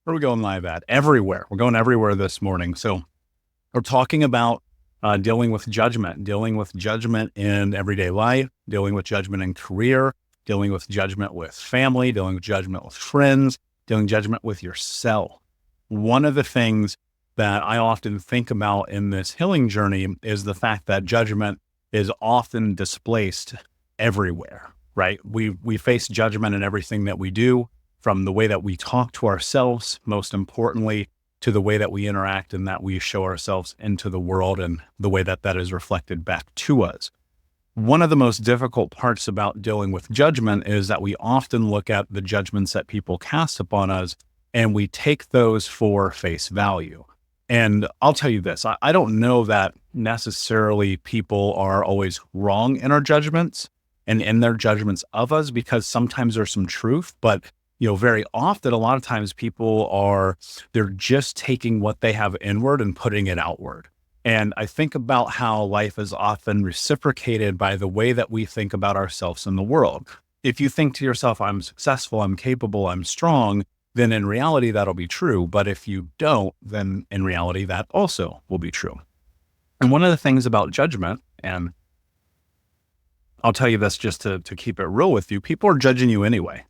Where are we going live at? Everywhere. We're going everywhere this morning. So we're talking about dealing with judgment in everyday life, dealing with judgment in career, dealing with judgment with family, dealing with judgment with friends, dealing judgment with yourself. One of the things that I often think about in this healing journey is the fact that judgment is often displaced everywhere, right? We face judgment in everything that we do, from the way that we talk to ourselves, most importantly, to the way that we interact and that we show ourselves into the world and the way that that is reflected back to us. One of the most difficult parts about dealing with judgment is that we often look at the judgments that people cast upon us and we take those for face value. And I'll tell you this, I don't know that necessarily people are always wrong in our judgments and in their judgments of us, because sometimes there's some truth, but very often, a lot of times they're just taking what they have inward and putting it outward. And I think about how life is often reciprocated by the way that we think about ourselves in the world. If you think to yourself, I'm successful, I'm capable, I'm strong, then in reality, that'll be true. But if you don't, then in reality, that also will be true. And one of the things about judgment, and I'll tell you this just to keep it real with you, people are judging you anyway.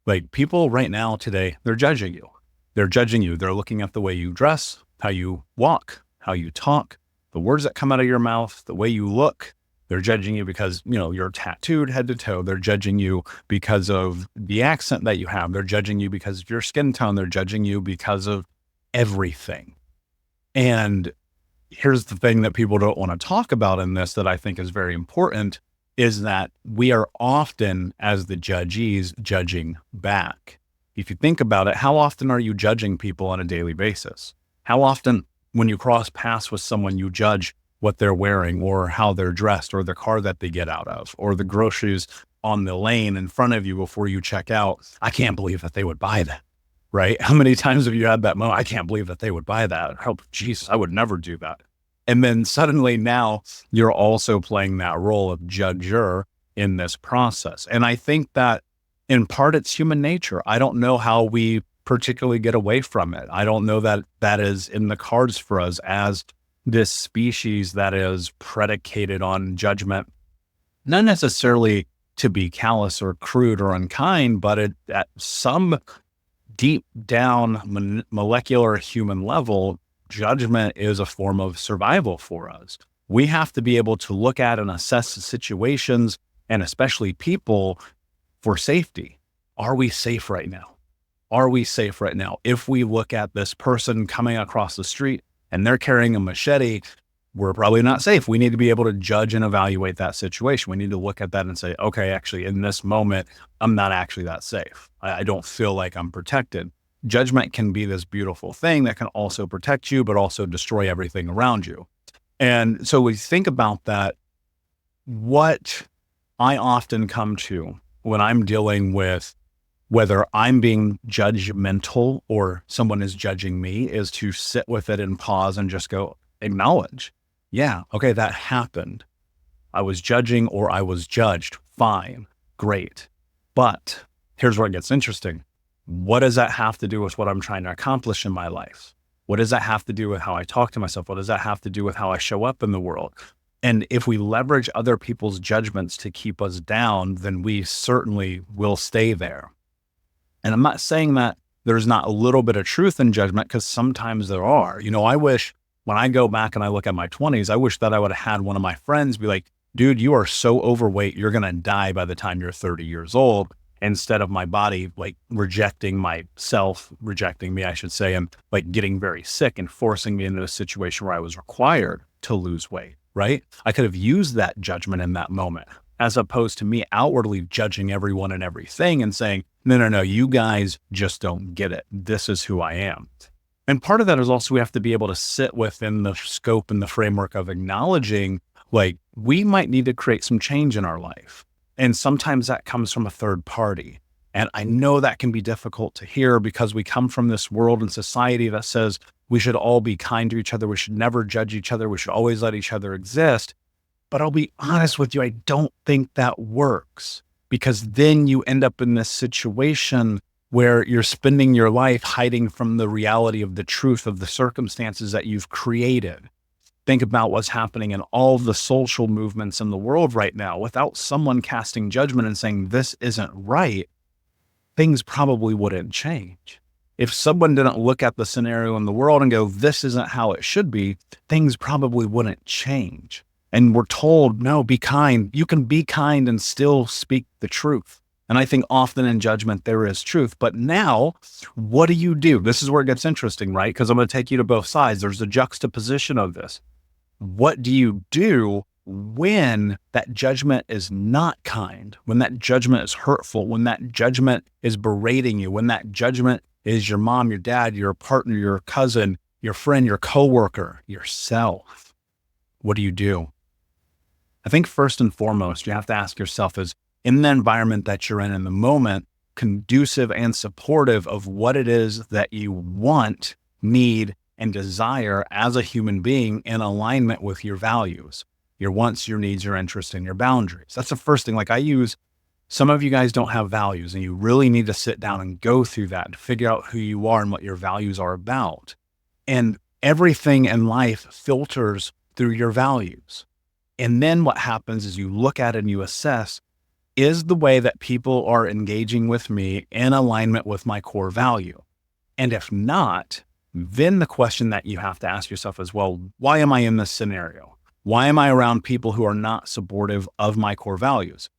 Like people right now today, they're judging you. They're judging you. They're looking at the way you dress, how you walk, how you talk, the words that come out of your mouth, the way you look. They're judging you because, you're tattooed head to toe. They're judging you because of the accent that you have. They're judging you because of your skin tone. They're judging you because of everything. And here's the thing that people don't want to talk about in this that I think is very important, is that we are often, as the judgees, judging back. If you think about it, how often are you judging people on a daily basis? How often, when you cross paths with someone, you judge what they're wearing or how they're dressed or the car that they get out of or the groceries on the lane in front of you before you check out? I can't believe that they would buy that, right? How many times have you had that moment? I can't believe that they would buy that. Oh, Jesus, I would never do that. And then suddenly now you're also playing that role of judger in this process. And I think that in part it's human nature. I don't know how we particularly get away from it. I don't know that that is in the cards for us as this species that is predicated on judgment, not necessarily to be callous or crude or unkind, but at some deep down molecular human level, judgment is a form of survival for us. We have to be able to look at and assess the situations and especially people for safety. Are we safe right now? Are we safe right now? If we look at this person coming across the street and they're carrying a machete, we're probably not safe. We need to be able to judge and evaluate that situation. We need to look at that and say, okay, actually in this moment, I'm not actually that safe. I don't feel like I'm protected. Judgment can be this beautiful thing that can also protect you, but also destroy everything around you. And so we think about that. What I often come to when I'm dealing with whether I'm being judgmental or someone is judging me is to sit with it and pause and just go, acknowledge. Yeah, okay, that happened. I was judging or I was judged. Fine, great. But here's where it gets interesting. What does that have to do with what I'm trying to accomplish in my life? What does that have to do with how I talk to myself? What does that have to do with how I show up in the world? And if we leverage other people's judgments to keep us down, then we certainly will stay there. And I'm not saying that there's not a little bit of truth in judgment, because sometimes there are. I wish when I go back and I look at my 20s, I wish that I would have had one of my friends be like, dude, you are so overweight, you're going to die by the time you're 30 years old. Instead of my body rejecting myself, rejecting me, I should say, and getting very sick and forcing me into a situation where I was required to lose weight, right? I could have used that judgment in that moment, as opposed to me outwardly judging everyone and everything and saying, no, you guys just don't get it. This is who I am. And part of that is also we have to be able to sit within the scope and the framework of acknowledging, we might need to create some change in our life. And sometimes that comes from a third party. And I know that can be difficult to hear because we come from this world and society that says we should all be kind to each other. We should never judge each other. We should always let each other exist. But I'll be honest with you, I don't think that works, because then you end up in this situation where you're spending your life hiding from the reality of the truth of the circumstances that you've created. Think about what's happening in all the social movements in the world right now. Without someone casting judgment and saying this isn't right, things probably wouldn't change. If someone didn't look at the scenario in the world and go, this isn't how it should be, things probably wouldn't change. And we're told, no, be kind. You can be kind and still speak the truth. And I think often in judgment, there is truth. But now, what do? This is where it gets interesting, right? Because I'm going to take you to both sides. There's a juxtaposition of this. What do you do when that judgment is not kind, when that judgment is hurtful, when that judgment is berating you, when that judgment is your mom, your dad, your partner, your cousin, your friend, your coworker, yourself? What do you do? I think first and foremost, you have to ask yourself, is in the environment that you're in the moment, conducive and supportive of what it is that you want, need, and desire as a human being in alignment with your values, your wants, your needs, your interests, and your boundaries? That's the first thing. Like some of you guys don't have values, and you really need to sit down and go through that and figure out who you are and what your values are about. And everything in life filters through your values. And then what happens is you look at it and you assess, is the way that people are engaging with me in alignment with my core value? And if not, then the question that you have to ask yourself is, well, why am I in this scenario? Why am I around people who are not supportive of my core values?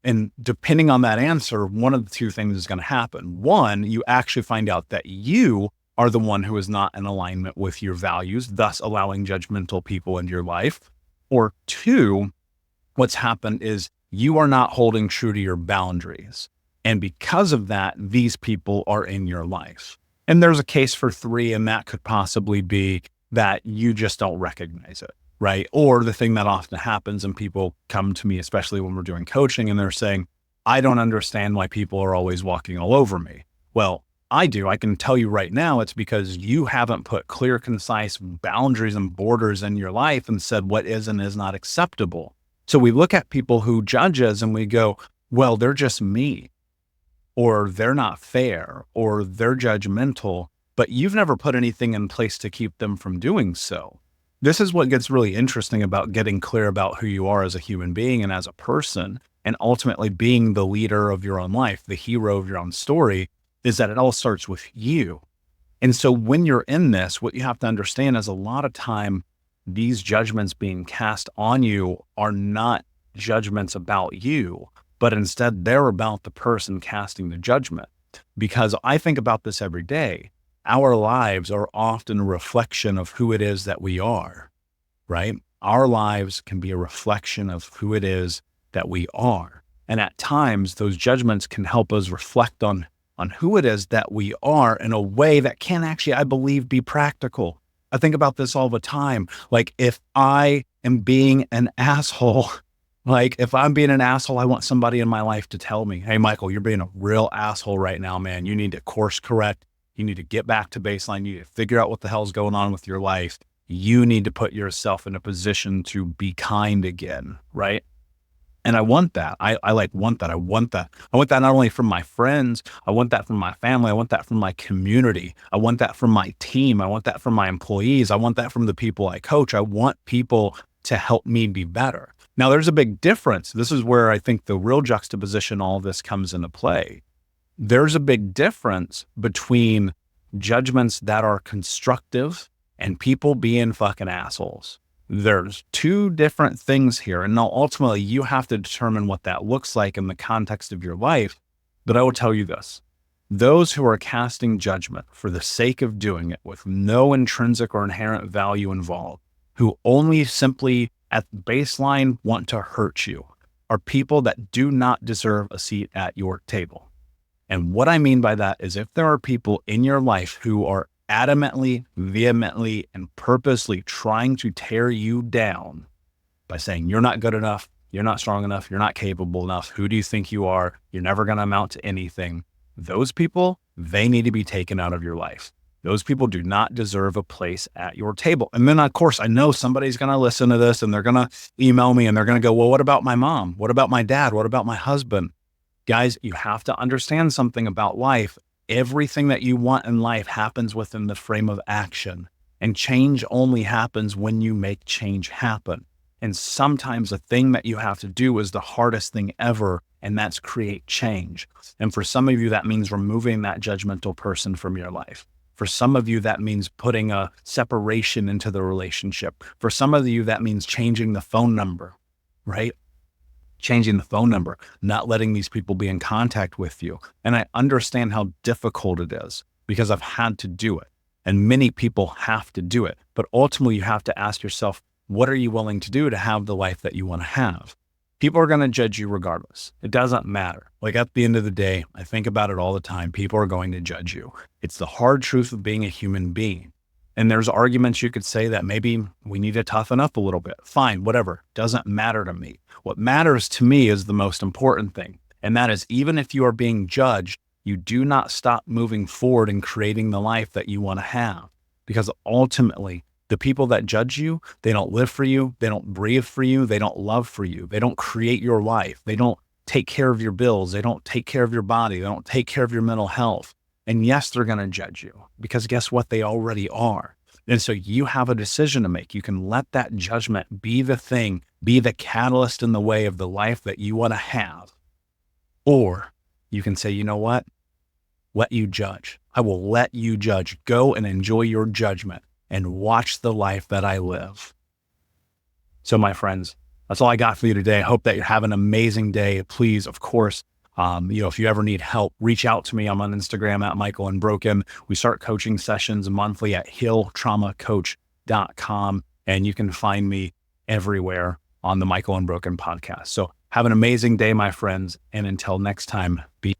And depending on that answer, one of the two things is going to happen. One, you actually find out that you are the one who is not in alignment with your values, thus allowing judgmental people into your life. Or two, what's happened is you are not holding true to your boundaries. And because of that, these people are in your life. And there's a case for three, and that could possibly be that you just don't recognize it, right? Or the thing that often happens, and people come to me, especially when we're doing coaching, and they're saying, I don't understand why people are always walking all over me. Well, I do. I can tell you right now, it's because you haven't put clear, concise boundaries and borders in your life and said what is and is not acceptable. So we look at people who judge us and we go, well, they're just me, or they're not fair, or they're judgmental, but you've never put anything in place to keep them from doing so. This is what gets really interesting about getting clear about who you are as a human being and as a person, and ultimately being the leader of your own life, the hero of your own story, is that it all starts with you. And so when you're in this, what you have to understand is a lot of time, these judgments being cast on you are not judgments about you, but instead they're about the person casting the judgment. Because I think about this every day. Our lives are often a reflection of who it is that we are, right? Our lives can be a reflection of who it is that we are. And at times, those judgments can help us reflect on who it is that we are in a way that can actually, I believe, be practical. I think about this all the time. Like if I am being an asshole, I want somebody in my life to tell me, hey, Michael, you're being a real asshole right now, man. You need to course correct. You need to get back to baseline. You need to figure out what the hell's going on with your life. You need to put yourself in a position to be kind again, right? And I want that. I want that. I want that. I want that not only from my friends, I want that from my family. I want that from my community. I want that from my team. I want that from my employees. I want that from the people I coach. I want people to help me be better. Now, there's a big difference. This is where I think the real juxtaposition, all of this comes into play. There's a big difference between judgments that are constructive and people being fucking assholes. There's two different things here. And now ultimately you have to determine what that looks like in the context of your life. But I will tell you this, those who are casting judgment for the sake of doing it with no intrinsic or inherent value involved, who only simply at baseline want to hurt you, are people that do not deserve a seat at your table. And what I mean by that is if there are people in your life who are adamantly, vehemently, and purposely trying to tear you down by saying, you're not good enough, you're not strong enough, you're not capable enough, who do you think you are? You're never going to amount to anything. Those people, they need to be taken out of your life. Those people do not deserve a place at your table. And then, of course, I know somebody's going to listen to this and they're going to email me and they're going to go, well, what about my mom? What about my dad? What about my husband? Guys, you have to understand something about life. everything that you want in life happens within the frame of action. And change only happens when you make change happen. And sometimes the thing that you have to do is the hardest thing ever, and that's create change. And for some of you, that means removing that judgmental person from your life. For some of you, that means putting a separation into the relationship. For some of you, that means changing the phone number, right? Changing the phone number, not letting these people be in contact with you. And I understand how difficult it is because I've had to do it. And many people have to do it. But ultimately, you have to ask yourself, what are you willing to do to have the life that you want to have? People are going to judge you regardless. It doesn't matter. Like at the end of the day, I think about it all the time. People are going to judge you. It's the hard truth of being a human being. And there's arguments you could say that maybe we need to toughen up a little bit. Fine, whatever. Doesn't matter to me. What matters to me is the most important thing. And that is, even if you are being judged, you do not stop moving forward and creating the life that you want to have. Because ultimately, the people that judge you, they don't live for you. They don't breathe for you. They don't love for you. They don't create your life. They don't take care of your bills. They don't take care of your body. They don't take care of your mental health. And yes, they're going to judge you because guess what? They already are. And so you have a decision to make. You can let that judgment be the thing, be the catalyst in the way of the life that you want to have. Or you can say, you know what? Let you judge. I will let you judge. Go and enjoy your judgment and watch the life that I live. So my friends, that's all I got for you today. I hope that you have an amazing day. Please, of course, if you ever need help, reach out to me. I'm on Instagram at Michael Unbroken. We start coaching sessions monthly at healtraumacoach.com. And you can find me everywhere on the Michael Unbroken podcast. So have an amazing day, my friends. And until next time, be